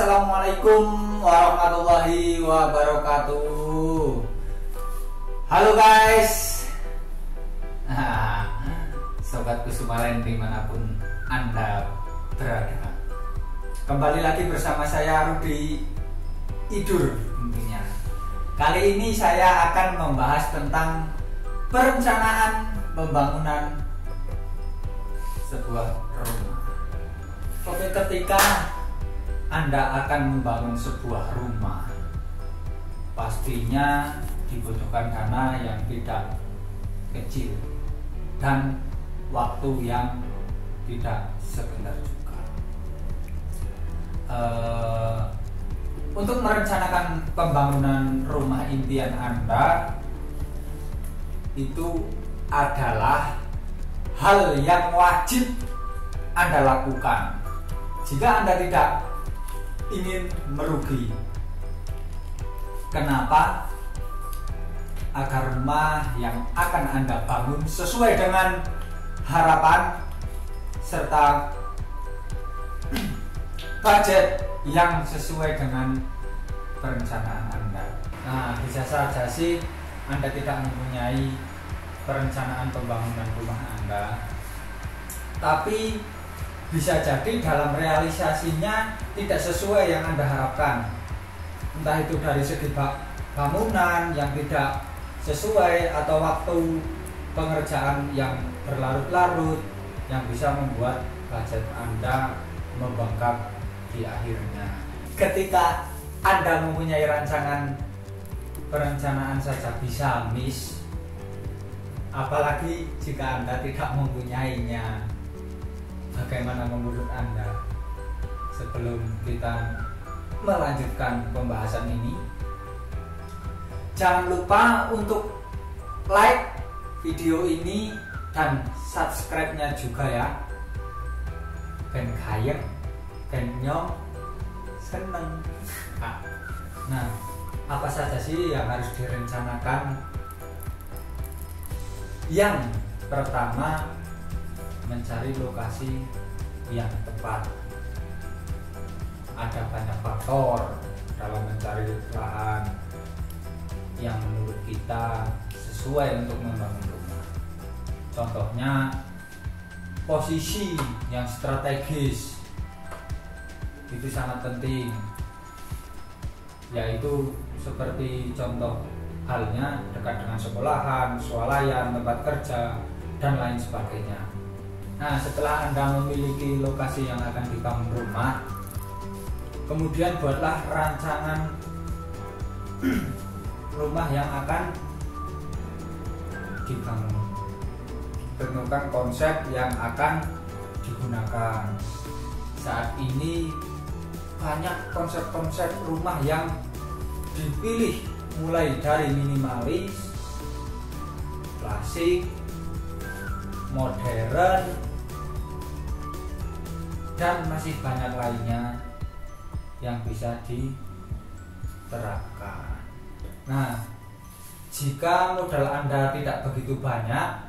Assalamualaikum warahmatullahi wabarakatuh. Halo guys, sobat Kusumalen dimanapun Anda berada. Kembali lagi bersama saya Rudi Idur tentunya. Kali ini saya akan membahas tentang perencanaan pembangunan sebuah rumah. Oke, ketika Anda akan membangun sebuah rumah, pastinya dibutuhkan dana yang tidak kecil dan waktu yang tidak sebentar juga. Untuk merencanakan pembangunan rumah impian Anda, itu adalah hal yang wajib Anda lakukan jika Anda tidak ingin merugi. Kenapa? Agar rumah yang akan Anda bangun sesuai dengan harapan serta budget yang sesuai dengan perencanaan Anda. Nah, bisa saja sih Anda tidak mempunyai perencanaan pembangunan rumah Anda, tapi bisa jadi dalam realisasinya tidak sesuai yang Anda harapkan. Entah itu dari segi bangunan yang tidak sesuai atau waktu pengerjaan yang berlarut-larut yang bisa membuat budget Anda membengkak di akhirnya. Ketika Anda mempunyai perencanaan saja bisa miss, apalagi jika Anda tidak mempunyainya. Bagaimana menurut Anda? Sebelum kita melanjutkan pembahasan ini, jangan lupa untuk like video ini dan subscribe-nya juga ya. Ben kayek, ben nyong, seneng. Nah, apa saja sih yang harus direncanakan? Yang pertama, mencari lokasi yang tepat. Ada banyak faktor dalam mencari lahan yang menurut kita sesuai untuk membangun rumah. Contohnya, posisi yang strategis itu sangat penting, yaitu seperti contoh halnya dekat dengan sekolahan, swalayan, tempat kerja, dan lain sebagainya. Nah, setelah Anda memiliki lokasi yang akan dibangun rumah, kemudian buatlah rancangan rumah yang akan dibangun. Tentukan konsep yang akan digunakan. Saat ini banyak konsep-konsep rumah yang dipilih, mulai dari minimalis, klasik, modern, dan masih banyak lainnya yang bisa diterapkan. Nah, jika modal Anda tidak begitu banyak,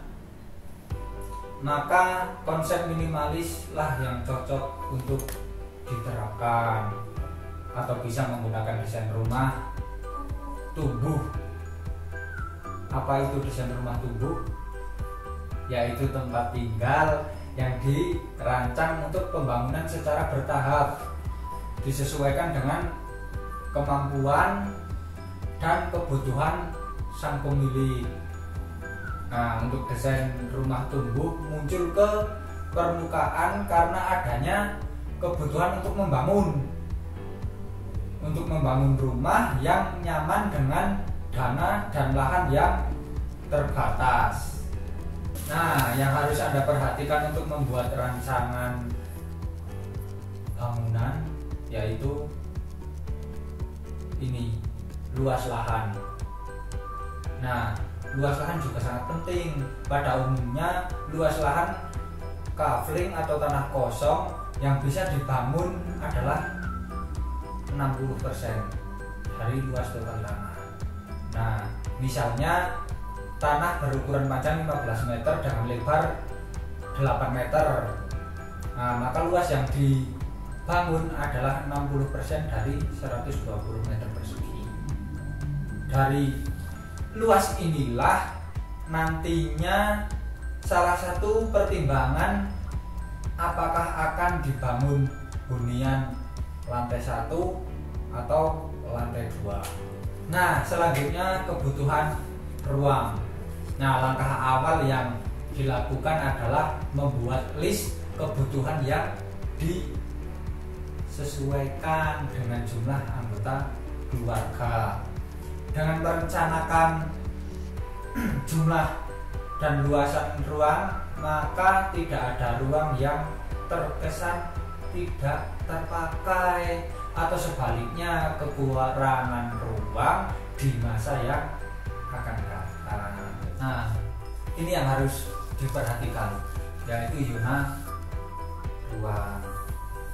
maka konsep minimalis lah yang cocok untuk diterapkan, atau bisa menggunakan desain rumah tumbuh. Apa itu desain rumah tumbuh? Yaitu tempat tinggal yang dirancang untuk pembangunan secara bertahap, disesuaikan dengan kemampuan dan kebutuhan sang pemilik. Nah, untuk desain rumah tumbuh muncul ke permukaan karena adanya kebutuhan untuk membangun rumah yang nyaman dengan dana dan lahan yang terbatas. Nah, yang harus Anda perhatikan untuk membuat rancangan bangunan yaitu ini, luas lahan. Nah, luas lahan juga sangat penting. Pada umumnya, luas lahan kafling atau tanah kosong yang bisa dibangun adalah 60% dari luas total tanah. Nah, misalnya tanah berukuran panjang 15 meter dengan lebar 8 meter. Nah, maka luas yang bangun adalah 60% dari 120 meter persegi. Dari luas inilah nantinya salah satu pertimbangan apakah akan dibangun hunian lantai 1 atau lantai 2. Nah, selanjutnya kebutuhan ruang. Nah, langkah awal yang dilakukan adalah membuat list kebutuhan yang disesuaikan dengan jumlah anggota keluarga. Dengan merencanakan jumlah dan luasan ruang, maka tidak ada ruang yang terkesan tidak terpakai atau sebaliknya kekurangan ruang di masa yang akan datang. Nah, ini yang harus diperhatikan, yaitu zona ruang.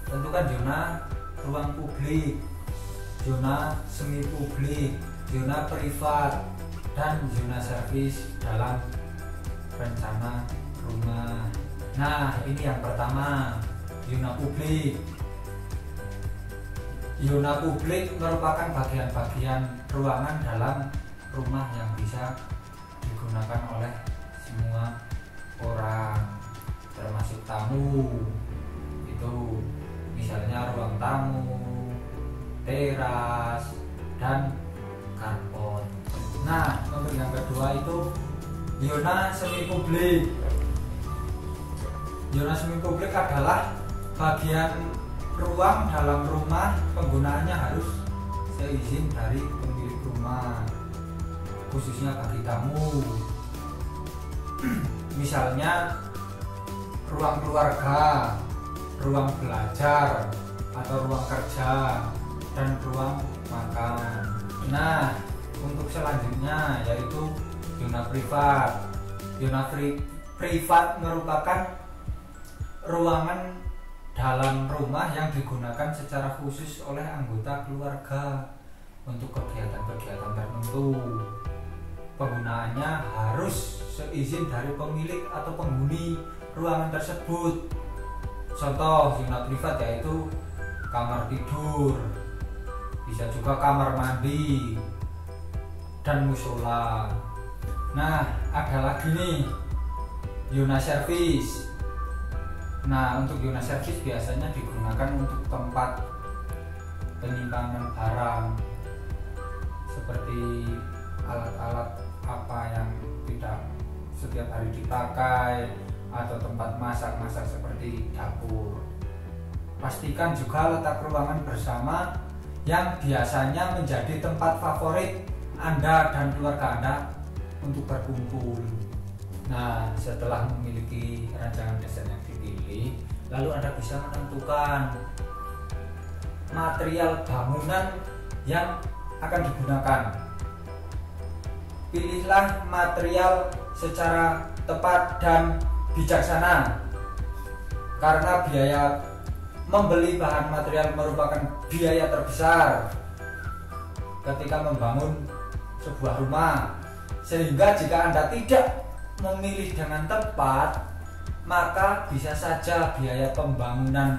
Tentukan zona ruang publik, zona semi publik, zona privat, dan zona servis dalam rencana rumah. Nah, ini yang pertama, zona publik. Zona publik merupakan bagian-bagian ruangan dalam rumah yang bisa digunakan oleh semua orang, termasuk tamu. Itu misalnya ruang tamu, teras, dan karbon. Nah, untuk yang kedua itu zona semi publik. Zona semi publik adalah bagian ruang dalam rumah, penggunaannya harus seizin dari pemilik rumah, khususnya bagi tamu. Misalnya ruang keluarga, ruang belajar atau ruang kerja, dan ruang makan. Nah, untuk selanjutnya yaitu zona privat. Zona privat merupakan ruangan dalam rumah yang digunakan secara khusus oleh anggota keluarga untuk kegiatan-kegiatan tertentu. Penggunaannya harus seizin dari pemilik atau penghuni ruangan tersebut. Contoh zona privat yaitu kamar tidur, bisa juga kamar mandi, dan musola. Nah, ada lagi nih zona servis. Nah, untuk zona servis biasanya digunakan untuk tempat penyimpanan barang seperti alat-alat apa yang tidak setiap hari dipakai atau tempat masak-masak seperti dapur. Pastikan juga letak ruangan bersama yang biasanya menjadi tempat favorit Anda dan keluarga Anda untuk berkumpul. Nah, setelah memiliki rancangan desain yang dipilih, lalu Anda bisa menentukan material bangunan yang akan digunakan. Pilihlah material secara tepat dan bijaksana, karena biaya membeli bahan material merupakan biaya terbesar ketika membangun sebuah rumah. Sehingga jika Anda tidak memilih dengan tepat, maka bisa saja biaya pembangunan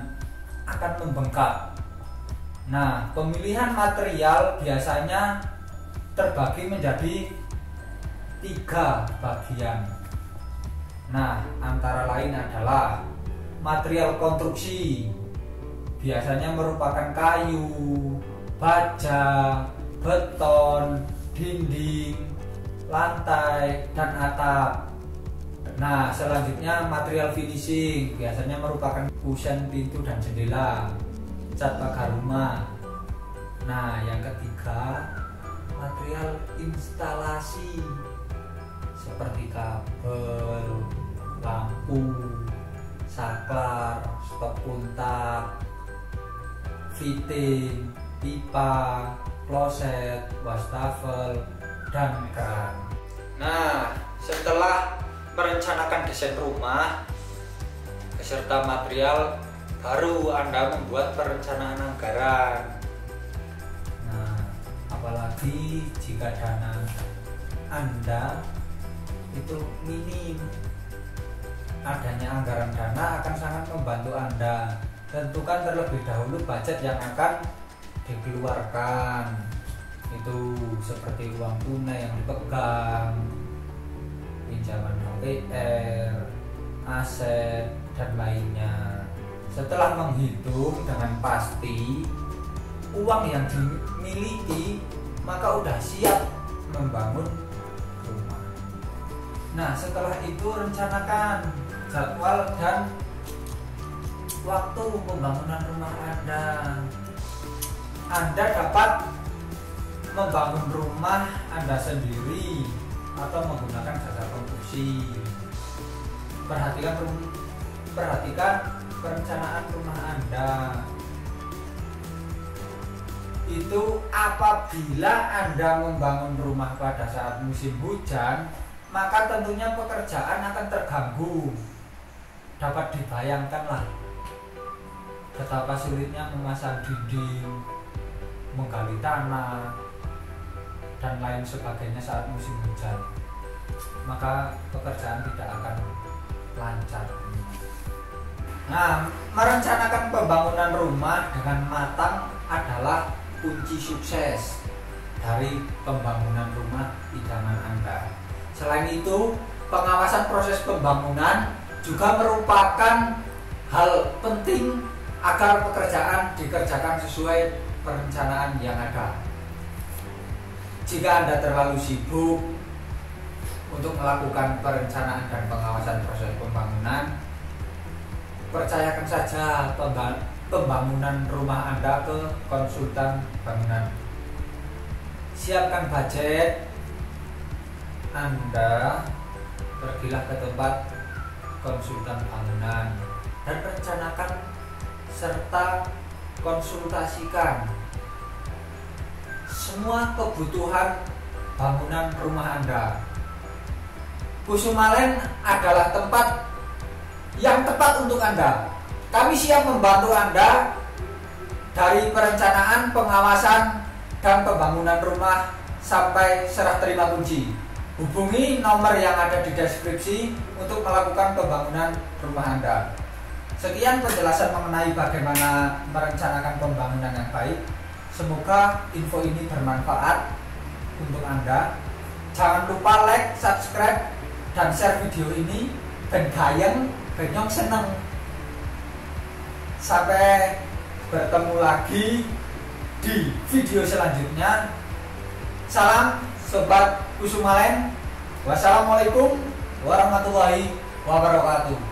akan membengkak. Nah, pemilihan material biasanya terbagi menjadi 3 bagian. Nah, antara lain adalah material konstruksi, biasanya merupakan kayu, baja, beton, dinding, lantai, dan atap. Nah, selanjutnya material finishing, biasanya merupakan kusen pintu dan jendela, cat pagar rumah. Nah, yang ketiga, material instalasi seperti kabel, lampu, saklar, stop kontak, fitting, pipa, kloset, wastafel, dan keran. Nah, setelah merencanakan desain rumah beserta material, baru Anda membuat perencanaan anggaran. Nah, apalagi jika dana Anda itu minim, adanya anggaran dana akan sangat membantu Anda tentukan terlebih dahulu budget yang akan dikeluarkan. Itu seperti uang tunai yang dipegang, pinjaman HPR, aset, dan lainnya. Setelah menghitung dengan pasti uang yang dimiliki, maka udah siap membangun rumah. Nah, setelah itu rencanakan jadwal dan waktu pembangunan rumah Anda. Anda dapat membangun rumah Anda sendiri atau menggunakan jasa konstruksi. Perhatikan perencanaan rumah Anda. Itu apabila Anda membangun rumah pada saat musim hujan, maka tentunya pekerjaan akan terganggu. Dapat dibayangkanlah betapa sulitnya memasang dinding, menggali tanah, dan lain sebagainya saat musim hujan. Maka pekerjaan tidak akan lancar. Nah, merencanakan pembangunan rumah dengan matang adalah kunci sukses dari pembangunan rumah idaman Anda. Selain itu, pengawasan proses pembangunan juga merupakan hal penting agar pekerjaan dikerjakan sesuai perencanaan yang ada. Jika Anda terlalu sibuk untuk melakukan perencanaan dan pengawasan proses pembangunan, percayakan saja pembangunan rumah Anda ke konsultan bangunan. Siapkan budget Anda, pergilah ke tempat konsultan bangunan dan rencanakan serta konsultasikan semua kebutuhan bangunan rumah Anda. Kusumalen adalah tempat yang tepat untuk Anda. Kami siap membantu Anda dari perencanaan, pengawasan, dan pembangunan rumah sampai serah terima kunci. Hubungi nomor yang ada di deskripsi untuk melakukan pembangunan rumah Anda. Sekian penjelasan mengenai bagaimana merencanakan pembangunan yang baik. Semoga info ini bermanfaat untuk Anda. Jangan lupa like, subscribe, dan share video ini. Ben gayeng, ben nyong seneng. Sampai bertemu lagi di video selanjutnya. Salam Sobat Kusumalen. Wassalamualaikum warahmatullahi wabarakatuh.